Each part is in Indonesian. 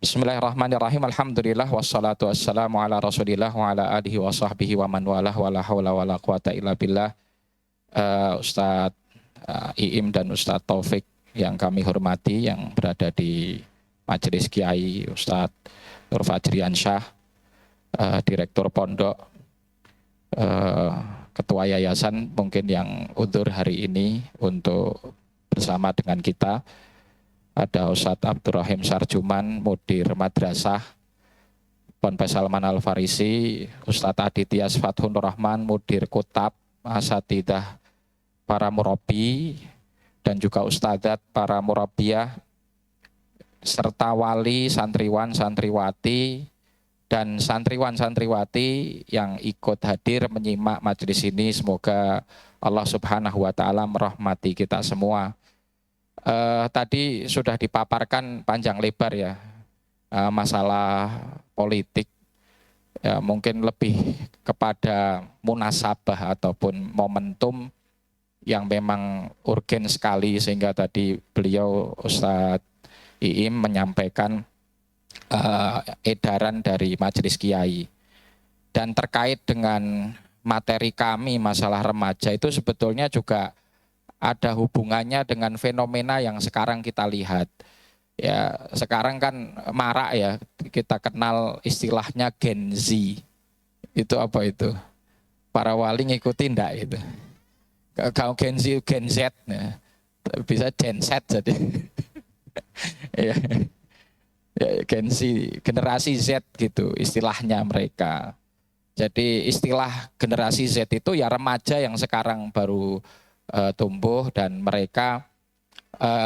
Bismillahirrahmanirrahim. Alhamdulillah wassalatu wassalamu ala Rasulillah wa ala alihi wa sahbihi wa man walah wa la haula wa la quwata illa billah. Ustadz Iim dan Ustadz Taufik yang kami hormati, yang berada di Majelis Kiai, Ustadz Nur Fajriansyah, Direktur Pondok, Ketua Yayasan mungkin yang undur hari ini untuk bersama dengan kita. Ada Ustadz Abdurrahim Sarjuman, Mudir Madrasah Ponpes Salman Al-Farisi, Ustadz Aditya Fathun Rahman, Mudir Kutab, Asatidah para murabi, dan juga Ustadzat para murabiyah, serta wali, santriwan, santriwati, dan santriwan-santriwati yang ikut hadir menyimak majelis ini. Semoga Allah Subhanahu wa Ta'ala merahmati kita semua. Tadi sudah dipaparkan panjang lebar ya, masalah politik, ya, mungkin lebih kepada munasabah ataupun momentum yang memang urgen sekali, sehingga tadi beliau Ustadz Iim menyampaikan edaran dari Majelis Kiai. Dan terkait dengan materi kami masalah remaja itu sebetulnya juga ada hubungannya dengan fenomena yang sekarang kita lihat. Ya, sekarang kan marak ya, kita kenal istilahnya Gen Z. Itu apa itu? Para wali ngikutin enggak itu? Kalau Gen Z, Gen Z, ya. Bisa Gen Z jadi. Ya. Ya, Gen Z, generasi Z gitu istilahnya mereka. Jadi istilah generasi Z itu ya remaja yang sekarang baru tumbuh, dan mereka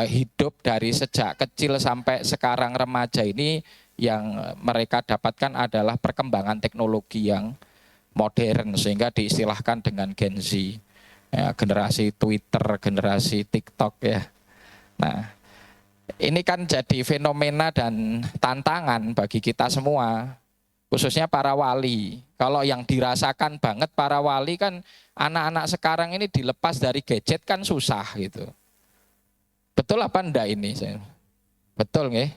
hidup dari sejak kecil sampai sekarang remaja ini. Yang mereka dapatkan adalah perkembangan teknologi yang modern, sehingga diistilahkan dengan Gen Z, ya, generasi Twitter, generasi TikTok ya. Nah, ini kan jadi fenomena dan tantangan bagi kita semua, khususnya para wali. Kalau yang dirasakan banget para wali kan anak-anak sekarang ini dilepas dari gadget kan susah gitu. Betul apa enggak ini? Betul nggih?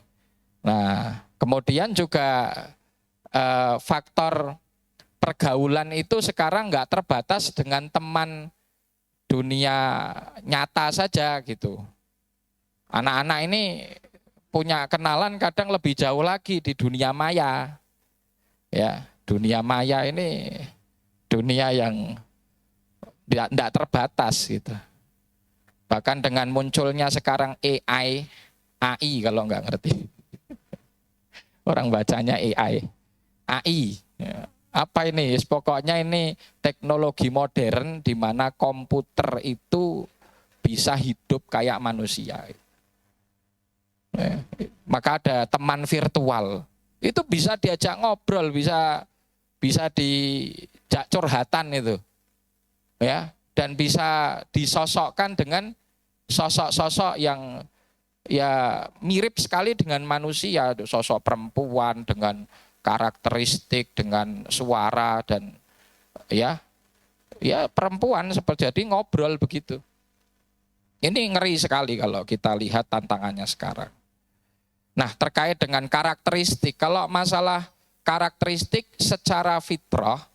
Nah, kemudian juga faktor pergaulan itu sekarang enggak terbatas dengan teman dunia nyata saja gitu. Anak-anak ini punya kenalan kadang lebih jauh lagi di dunia maya. Ya, dunia maya ini dunia yang tidak terbatas gitu. Bahkan dengan munculnya sekarang AI kalau nggak ngerti. Orang bacanya AI. Ya. Apa ini? Pokoknya ini teknologi modern di mana komputer itu bisa hidup kayak manusia. Ya. Maka ada teman virtual. Itu bisa diajak ngobrol, bisa dijak curhatan itu. Ya, dan bisa disosokkan dengan sosok-sosok yang ya mirip sekali dengan manusia, sosok perempuan dengan karakteristik, dengan suara, dan ya perempuan seperti jadi ngobrol begitu. Ini ngeri sekali kalau kita lihat tantangannya sekarang. Nah, terkait dengan karakteristik, kalau masalah karakteristik secara fitrah,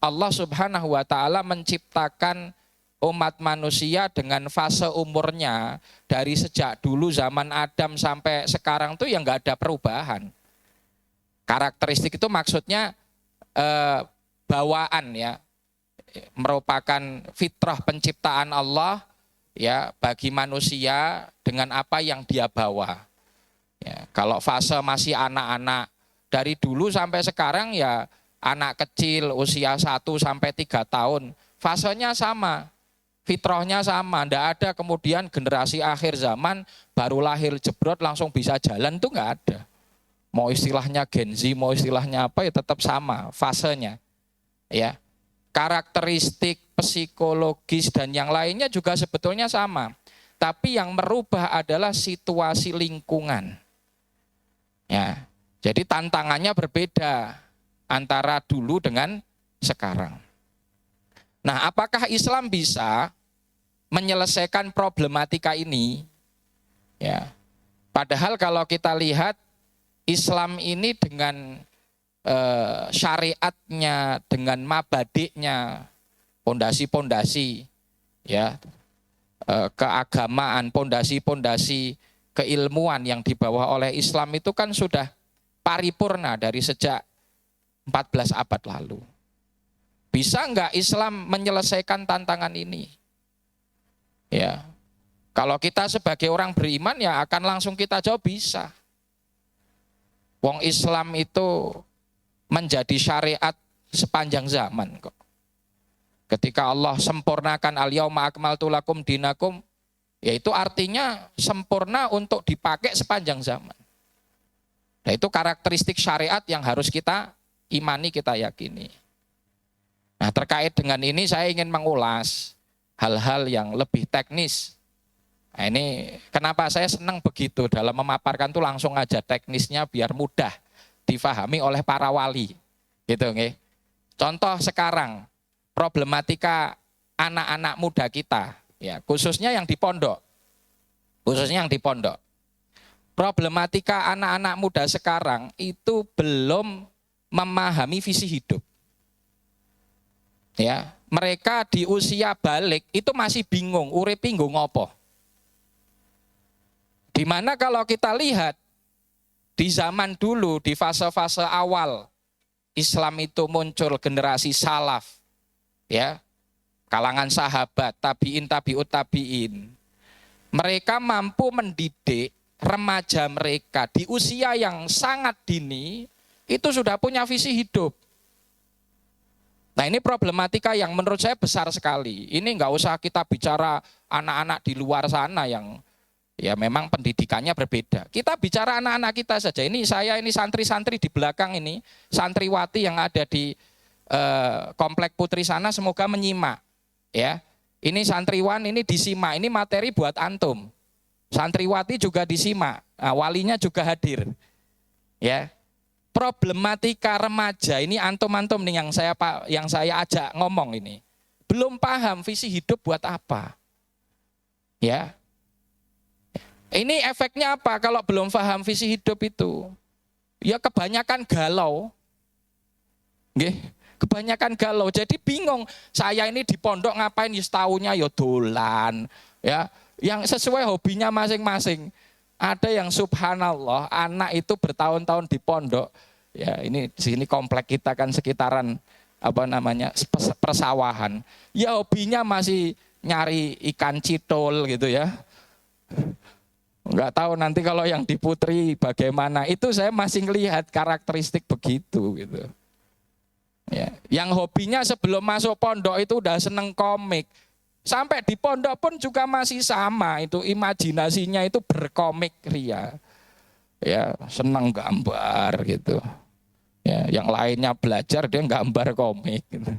Allah Subhanahu wa Ta'ala menciptakan umat manusia dengan fase umurnya dari sejak dulu zaman Adam sampai sekarang tuh yang nggak ada perubahan. Karakteristik itu maksudnya bawaan ya, merupakan fitrah penciptaan Allah ya bagi manusia dengan apa yang dia bawa. Ya, kalau fase masih anak-anak dari dulu sampai sekarang ya anak kecil usia 1 sampai 3 tahun, fasenya sama, fitrahnya sama, tidak ada kemudian generasi akhir zaman baru lahir jebrot langsung bisa jalan, itu nggak ada. Mau istilahnya Gen Z, mau istilahnya apa ya tetap sama fasenya. Ya, karakteristik psikologis dan yang lainnya juga sebetulnya sama, tapi yang merubah adalah situasi lingkungan. Ya, jadi tantangannya berbeda antara dulu dengan sekarang. Nah, apakah Islam bisa menyelesaikan problematika ini? Ya, padahal kalau kita lihat Islam ini dengan syariatnya, dengan mabadiknya, pondasi-pondasi ya, keagamaan, pondasi-pondasi keilmuan yang dibawa oleh Islam itu kan sudah paripurna dari sejak 14 abad lalu. Bisa enggak Islam menyelesaikan tantangan ini? Ya. Kalau kita sebagai orang beriman ya akan langsung kita jawab bisa. Wong Islam itu menjadi syariat sepanjang zaman kok. Ketika Allah sempurnakan al-yauma akmaltu lakum dinakum, yaitu artinya sempurna untuk dipakai sepanjang zaman. Nah, itu karakteristik syariat yang harus kita imani, kita yakini. Nah, terkait dengan ini saya ingin mengulas hal-hal yang lebih teknis. Nah, ini kenapa saya senang begitu dalam memaparkan tuh langsung aja teknisnya biar mudah difahami oleh para wali. Gitu nggih. Contoh sekarang problematika anak-anak muda kita, ya, khususnya yang di pondok. Khususnya yang di pondok. Problematika anak-anak muda sekarang itu belum memahami visi hidup. Ya, mereka di usia balik itu masih bingung, urip pinggung ngopo. Dimana kalau kita lihat di zaman dulu, di fase-fase awal Islam itu muncul generasi salaf, ya, kalangan sahabat, tabiin, tabiut tabiin. Mereka mampu mendidik remaja mereka di usia yang sangat dini, itu sudah punya visi hidup. Nah, ini problematika yang menurut saya besar sekali. Ini nggak usah kita bicara anak-anak di luar sana yang ya memang pendidikannya berbeda. Kita bicara anak-anak kita saja. Ini saya ini santri-santri di belakang ini, santriwati yang ada di komplek Putri sana semoga menyimak. Ya, ini santriwan ini disimak. Ini materi buat antum. Santriwati juga disimak. Nah, walinya juga hadir. Ya. Problematika remaja ini antum-antum nih yang saya ajak ngomong ini. Belum paham visi hidup buat apa. Ya. Ini efeknya apa kalau belum paham visi hidup itu? Ya kebanyakan galau. Nggih, kebanyakan galau. Jadi bingung, saya ini di pondok ngapain ya setahunnya ya dolan, ya. Yang sesuai hobinya masing-masing. Ada yang subhanallah, anak itu bertahun-tahun di pondok. Ya, ini di sini komplek kita kan sekitaran persawahan. Ya hobinya masih nyari ikan citol gitu ya. Enggak tahu nanti kalau yang di Putri bagaimana. Itu saya masih ngelihat karakteristik begitu gitu. Ya, yang hobinya sebelum masuk pondok itu udah seneng komik. Sampai di pondok pun juga masih sama, itu imajinasinya itu berkomik ria. Ya, senang gambar gitu. Ya, yang lainnya belajar dia gambar komik gitu.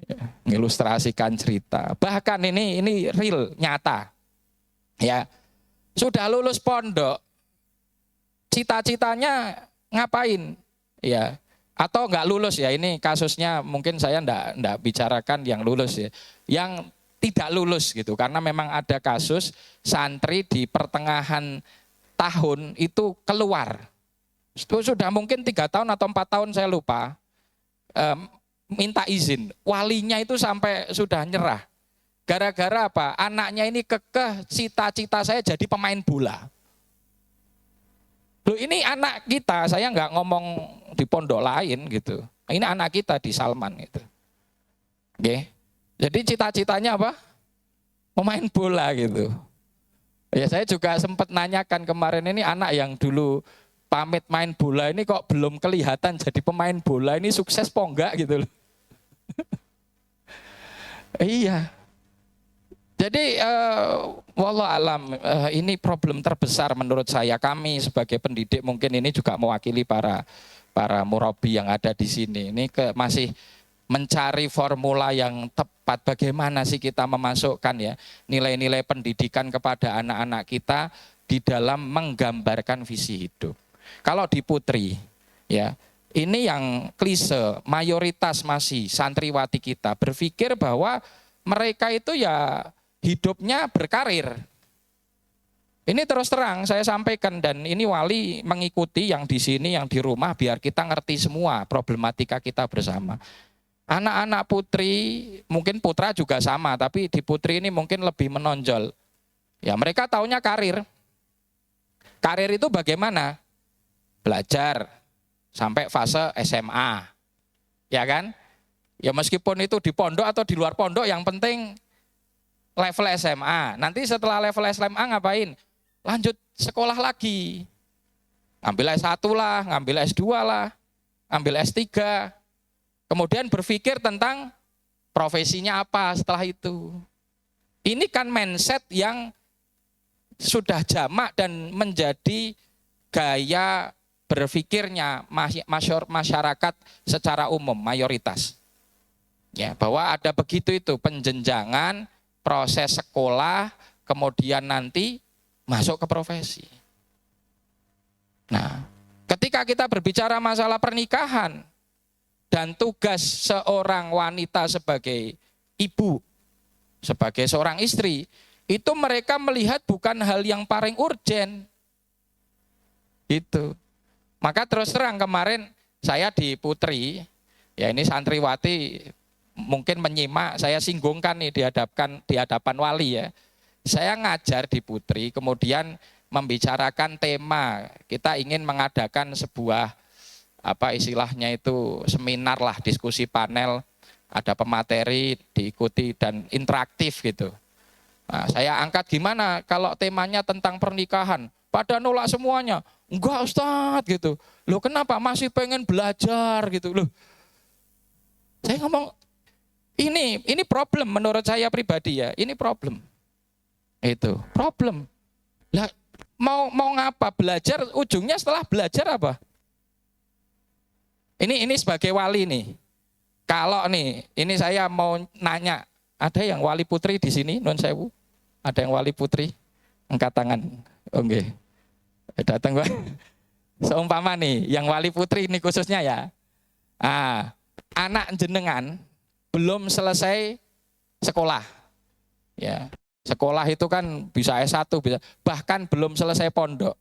Ya, mengilustrasikan cerita. Bahkan ini real, nyata. Ya. Sudah lulus pondok, cita-citanya ngapain? Ya. Atau enggak lulus ya, ini kasusnya mungkin saya enggak bicarakan yang lulus ya. Yang tidak lulus gitu, karena memang ada kasus santri di pertengahan tahun itu keluar. Itu sudah mungkin 3 tahun atau 4 tahun saya lupa, minta izin. Walinya itu sampai sudah nyerah. Gara-gara apa? Anaknya ini kekeh, cita-cita saya jadi pemain bola. Loh, ini anak kita, saya nggak ngomong di pondok lain gitu. Ini anak kita di Salman gitu. Oke. Jadi cita-citanya apa? Pemain bola gitu. Ya saya juga sempat nanyakan kemarin, ini anak yang dulu pamit main bola ini kok belum kelihatan jadi pemain bola, ini sukses po enggak gitu loh. Iya. Jadi wallah alam, ini problem terbesar menurut saya. Kami sebagai pendidik mungkin ini juga mewakili para murabi yang ada di sini. Ini masih mencari formula yang tepat, bagaimana sih kita memasukkan ya nilai-nilai pendidikan kepada anak-anak kita di dalam menggambarkan visi hidup. Kalau di Putri ya, ini yang klise, mayoritas masih santriwati kita berpikir bahwa mereka itu ya hidupnya berkarir. Ini terus terang saya sampaikan, dan ini wali mengikuti yang di sini, yang di rumah, biar kita ngerti semua problematika kita bersama. Anak-anak putri, mungkin putra juga sama, tapi di putri ini mungkin lebih menonjol. Ya, mereka taunya karir. Karir itu bagaimana? Belajar sampai fase SMA. Ya kan? Ya meskipun itu di pondok atau di luar pondok, yang penting level SMA. Nanti setelah level SMA ngapain? Lanjut sekolah lagi. Ngambil S1 lah, ngambil S2 lah, ngambil S3. Kemudian berpikir tentang profesinya apa setelah itu. Ini kan mindset yang sudah jamak dan menjadi gaya berpikirnya masyarakat secara umum, mayoritas. Ya, bahwa ada begitu itu penjenjangan, proses sekolah, kemudian nanti masuk ke profesi. Nah, ketika kita berbicara masalah pernikahan dan tugas seorang wanita sebagai ibu, sebagai seorang istri, itu mereka melihat bukan hal yang paling urgen. Itu. Maka terus terang kemarin saya di Putri, ya ini santriwati mungkin menyimak, saya singgungkan nih di hadapan wali ya. Saya ngajar di Putri, kemudian membicarakan tema, kita ingin mengadakan sebuah apa istilahnya itu seminar lah, diskusi panel, ada pemateri diikuti dan interaktif gitu. Nah, saya angkat gimana kalau temanya tentang pernikahan, pada nolak semuanya. Enggak Ustadz gitu. Loh kenapa? Masih pengen belajar gitu loh. Saya ngomong ini problem menurut saya pribadi ya, ini problem. Itu problem. Lah mau ngapa belajar, ujungnya setelah belajar apa? Ini sebagai wali nih. Kalau nih, ini saya mau nanya, ada yang wali putri di sini, Nun Sewu? Ada yang wali putri? Angkat tangan. Oke. Datang Pak. Seumpama nih, yang wali putri ini khususnya ya. Anak jenengan belum selesai sekolah. Ya. Sekolah itu kan bisa S1, bisa, bahkan belum selesai pondok.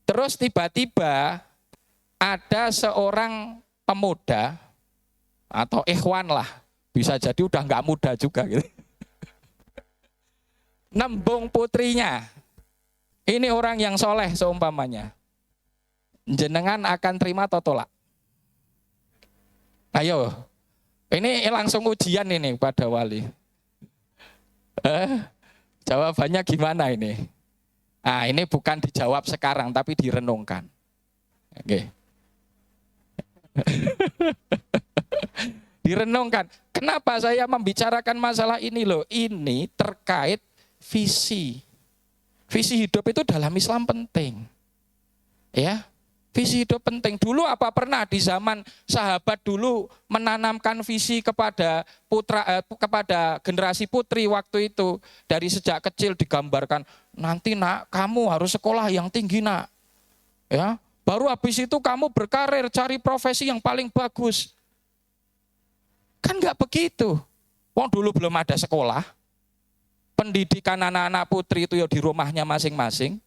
Terus tiba-tiba ada seorang pemuda atau ikhwan lah, bisa jadi udah nggak muda juga gitu. Nembung putrinya. Ini orang yang soleh seumpamanya. Jenengan akan terima atau tolak? Ayo, ini langsung ujian ini pada wali. Jawabannya gimana ini? Ini bukan dijawab sekarang, tapi direnungkan. Oke. Direnungkan. Kenapa saya membicarakan masalah ini loh? Ini terkait visi. Visi hidup itu dalam Islam penting. Ya. Visi hidup penting. Dulu apa pernah di zaman sahabat dulu menanamkan visi kepada kepada generasi putri waktu itu, dari sejak kecil digambarkan, nanti nak kamu harus sekolah yang tinggi nak. Ya, baru habis itu kamu berkarir cari profesi yang paling bagus. Kan enggak begitu. Wong dulu belum ada sekolah. Pendidikan anak-anak putri itu ya di rumahnya masing-masing.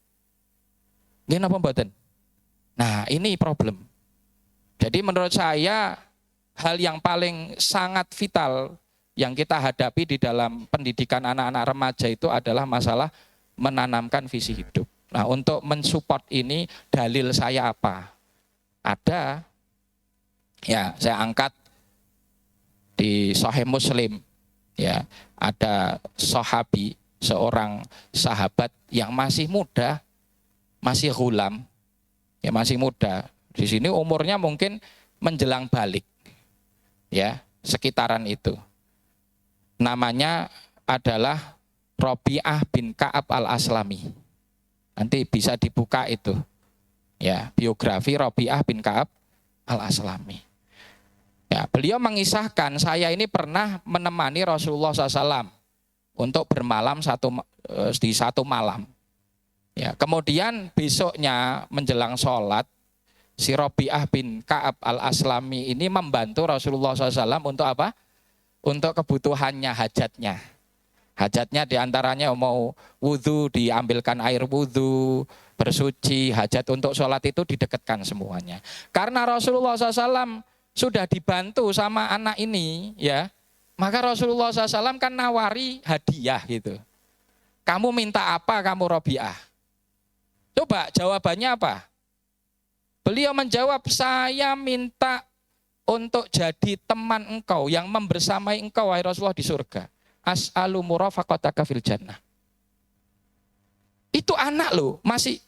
Nggih napa mboten? Nah, ini problem. Jadi menurut saya hal yang paling sangat vital yang kita hadapi di dalam pendidikan anak-anak remaja itu adalah masalah menanamkan visi hidup. Nah, untuk mensupport ini dalil saya apa? Ada, ya saya angkat di Sahih Muslim, ya ada sahabi, seorang sahabat yang masih muda, masih ghulam, ya masih muda. Di sini umurnya mungkin menjelang balik, ya sekitaran itu. Namanya adalah Rabi'ah bin Ka'ab al-Aslami. Nanti bisa dibuka itu, ya biografi Rabi'ah bin Ka'ab al-Aslami. Ya, beliau mengisahkan, saya ini pernah menemani Rasulullah SAW untuk bermalam di satu malam. Ya, kemudian besoknya menjelang sholat, si Rabi'ah bin Ka'ab al-Aslami ini membantu Rasulullah SAW untuk apa? Untuk kebutuhannya, hajatnya. Hajatnya diantaranya mau wudhu, diambilkan air wudhu, bersuci, hajat untuk sholat itu didekatkan semuanya. Karena Rasulullah SAW sudah dibantu sama anak ini, ya, maka Rasulullah SAW kan nawari hadiah gitu. Kamu minta apa kamu Robiah? Coba jawabannya apa? Beliau menjawab, saya minta untuk jadi teman engkau yang membersamai engkau wahai Rasulullah di surga. As'alu murafaqataka fil jannah. Itu anak loh, masih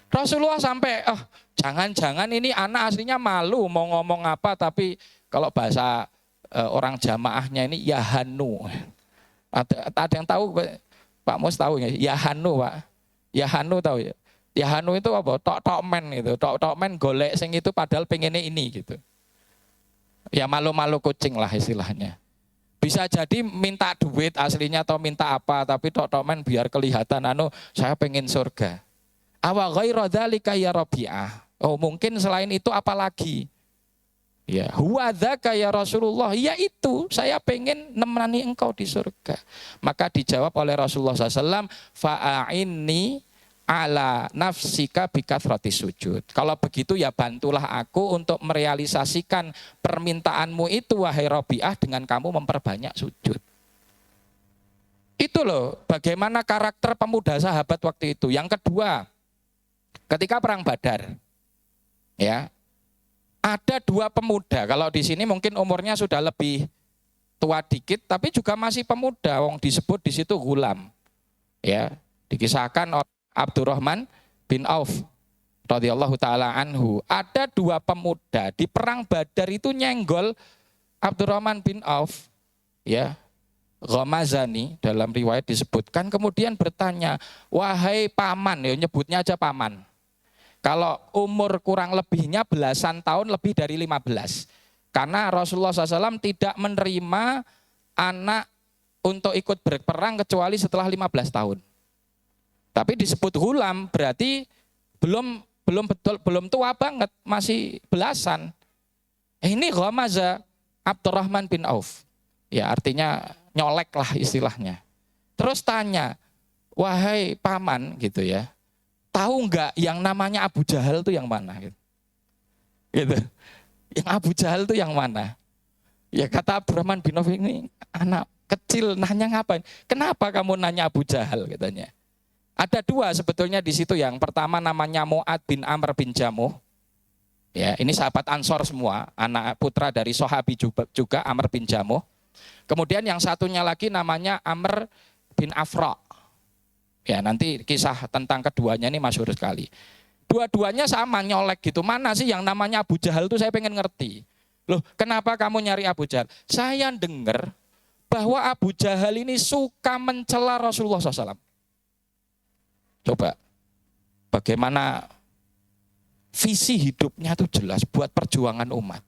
Rasulullah sampai jangan-jangan ini anak aslinya malu mau ngomong apa, tapi kalau bahasa orang jamaahnya ini yahanu. Ada yang tahu Pak Mus tahu ya? Yahanu Pak. Yahanu tahu ya? Yahanu itu apa? Tok-tok men itu. Tok-tok men golek sing itu padahal pengennya ini gitu. Ya malu-malu kucing lah istilahnya. Bisa jadi minta duit aslinya atau minta apa, tapi tok-tok men biar kelihatan saya pengen surga. Awa ghairu dzalika ya Rabi'ah. Oh, mungkin selain itu apa lagi? Ya, huwa dzaka ya Rasulullah. Ya itu, saya pengen nemani engkau di surga. Maka dijawab oleh Rasulullah SAW, fa'a'inni ala nafsika bikathrati sujud. Kalau begitu ya bantulah aku untuk merealisasikan permintaanmu itu wahai Rabi'ah dengan kamu memperbanyak sujud. Itu loh bagaimana karakter pemuda sahabat waktu itu. Yang kedua, ketika perang Badar, ya, ada dua pemuda. Kalau di sini mungkin umurnya sudah lebih tua dikit, tapi juga masih pemuda. Wong disebut di situ gulam. Ya, dikisahkan oleh Abdurrahman bin Auf radhiyallahu taala anhu. Ada dua pemuda di perang Badar itu nyenggol Abdurrahman bin Auf, ya. Ghamazani dalam riwayat disebutkan, kemudian bertanya, wahai paman, ya nyebutnya aja paman. Kalau umur kurang lebihnya belasan tahun, lebih dari 15. Karena Rasulullah SAW tidak menerima anak untuk ikut berperang kecuali setelah 15 tahun. Tapi disebut hulam berarti belum tua banget, masih belasan. Ini Ghamaza Abdurrahman bin Auf. Ya artinya nyolek lah istilahnya. Terus tanya, wahai paman gitu ya, tahu nggak yang namanya Abu Jahal itu yang mana? Gitu. Yang Abu Jahal itu yang mana? Ya kata Abdurrahman bin Auf, ini anak kecil nanya ngapain? Kenapa kamu nanya Abu Jahal katanya? Ada dua sebetulnya di situ. Yang pertama namanya Mu'ad bin Amr bin Jamuh. Ya, ini sahabat Ansor semua, anak putra dari sahabi juga Amr bin Jamuh. Kemudian yang satunya lagi namanya Amr bin Afra. Ya, nanti kisah tentang keduanya ini masyhur sekali. Dua-duanya sama nyolek gitu. Mana sih yang namanya Abu Jahal itu, saya pengen ngerti. Loh, kenapa kamu nyari Abu Jahal? Saya dengar bahwa Abu Jahal ini suka mencela Rasulullah SAW. Coba, bagaimana visi hidupnya itu jelas buat perjuangan umat.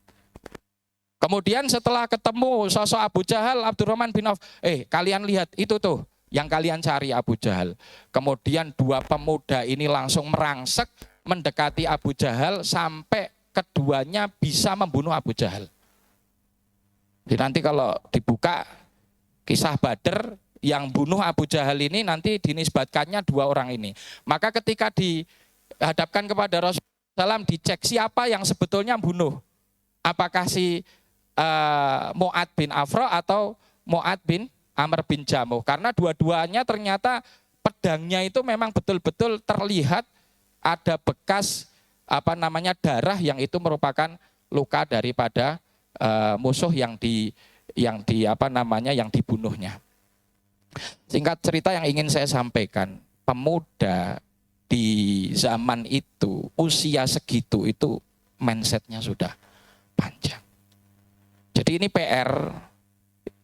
Kemudian setelah ketemu sosok Abu Jahal, Abdurrahman bin Auf, kalian lihat itu tuh yang kalian cari Abu Jahal. Kemudian dua pemuda ini langsung merangsek mendekati Abu Jahal sampai keduanya bisa membunuh Abu Jahal. Jadi nanti kalau dibuka kisah Badar, yang bunuh Abu Jahal ini nanti dinisbatkannya dua orang ini. Maka ketika dihadapkan kepada Rasulullah SAW, dicek siapa yang sebetulnya bunuh. Apakah si Mu'ad bin Afra atau Mu'ad bin Amr bin Jamuh. Karena dua-duanya ternyata pedangnya itu memang betul-betul terlihat ada bekas darah yang itu merupakan luka daripada musuh yang dibunuhnya. Singkat cerita yang ingin saya sampaikan, pemuda di zaman itu usia segitu itu mindsetnya sudah panjang. Jadi ini PR,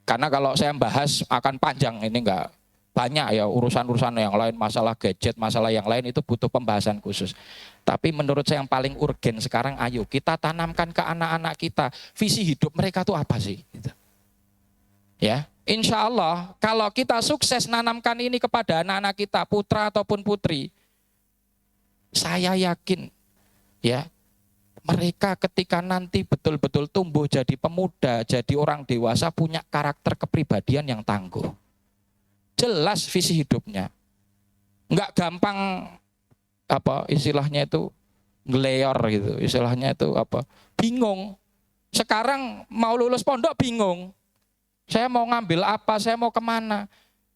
karena kalau saya bahas akan panjang, ini enggak banyak ya urusan-urusan yang lain, masalah gadget, masalah yang lain itu butuh pembahasan khusus. Tapi menurut saya yang paling urgen sekarang, ayo kita tanamkan ke anak-anak kita, visi hidup mereka tuh apa sih? Gitu. Ya, insya Allah kalau kita sukses nanamkan ini kepada anak-anak kita, putra ataupun putri, saya yakin ya mereka ketika nanti betul-betul tumbuh jadi pemuda, jadi orang dewasa, punya karakter kepribadian yang tangguh. jelas visi hidupnya. Nggak gampang apa istilahnya itu ngeleor gitu, istilahnya itu apa? Bingung. Sekarang mau lulus pondok bingung. Saya mau ngambil apa, saya mau kemana.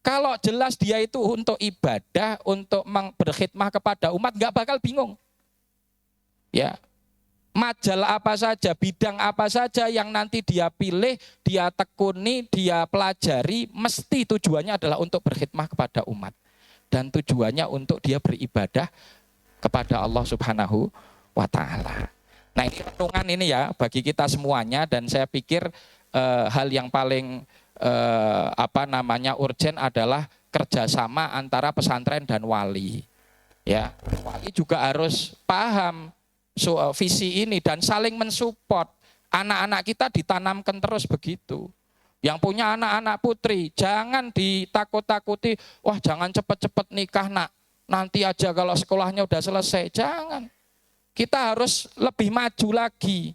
Kalau jelas dia itu untuk ibadah, untuk berkhidmah kepada umat, nggak bakal bingung. Ya, majalah apa saja, bidang apa saja yang nanti dia pilih, dia tekuni, dia pelajari, mesti tujuannya adalah untuk berkhidmah kepada umat. Dan tujuannya untuk dia beribadah kepada Allah Subhanahu wa Ta'ala. Nah, ini renungan ini ya bagi kita semuanya, dan saya pikir hal yang paling urgen adalah kerjasama antara pesantren dan wali. Ya, wali juga harus paham visi ini dan saling mensupport. Anak-anak kita ditanamkan terus begitu. Yang punya anak-anak putri, jangan ditakut-takuti, wah jangan cepet-cepet nikah nak, nanti aja kalau sekolahnya udah selesai. Jangan. Kita harus lebih maju lagi.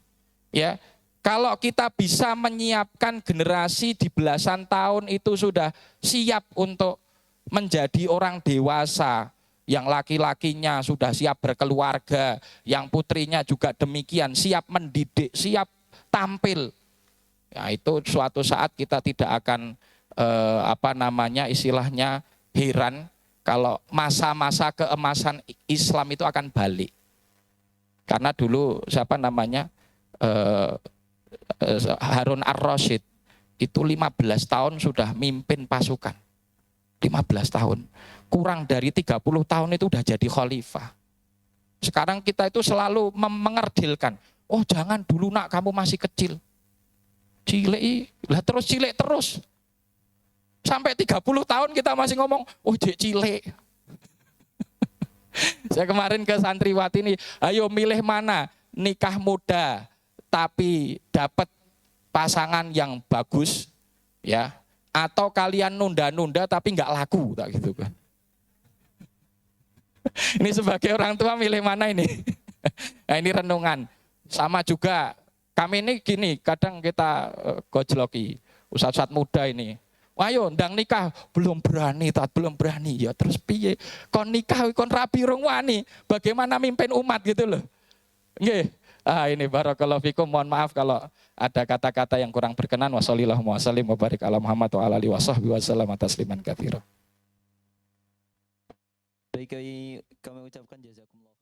Ya, kalau kita bisa menyiapkan generasi di belasan tahun itu sudah siap untuk menjadi orang dewasa, yang laki-lakinya sudah siap berkeluarga, yang putrinya juga demikian, siap mendidik, siap tampil. Ya, itu suatu saat kita tidak akan istilahnya heran kalau masa-masa keemasan Islam itu akan balik. Karena dulu Harun ar-Rasyid itu 15 tahun sudah mimpin pasukan. 15 tahun. Kurang dari 30 tahun itu udah jadi khalifah. Sekarang kita itu selalu mengerdilkan. Oh jangan dulu nak, kamu masih kecil. Cilik, lah terus cilik terus. Sampai 30 tahun kita masih ngomong, oh jek cilik. Saya kemarin ke santriwati ini, ayo milih mana? Nikah muda, tapi dapat pasangan yang bagus, ya. Atau kalian nunda-nunda tapi nggak laku, tak gitu kan. Ini sebagai orang tua milih mana ini? Nah ini renungan. Sama juga kami ini gini, kadang kita gojloki ustadz muda ini. Ayo ndang nikah, belum berani, belum berani. Ya terus piye? Kon nikah, kon rabi rong wani. Bagaimana mimpin umat gitu loh. Nggih. Ini barakallahu fikum. Mohon maaf kalau ada kata-kata yang kurang berkenan. Wassallallahu wasallim wa barik ala Muhammad wa ala alihi wasahbihi wasallam tasliman katsira. Baik, kami ucapkan jazakumullah.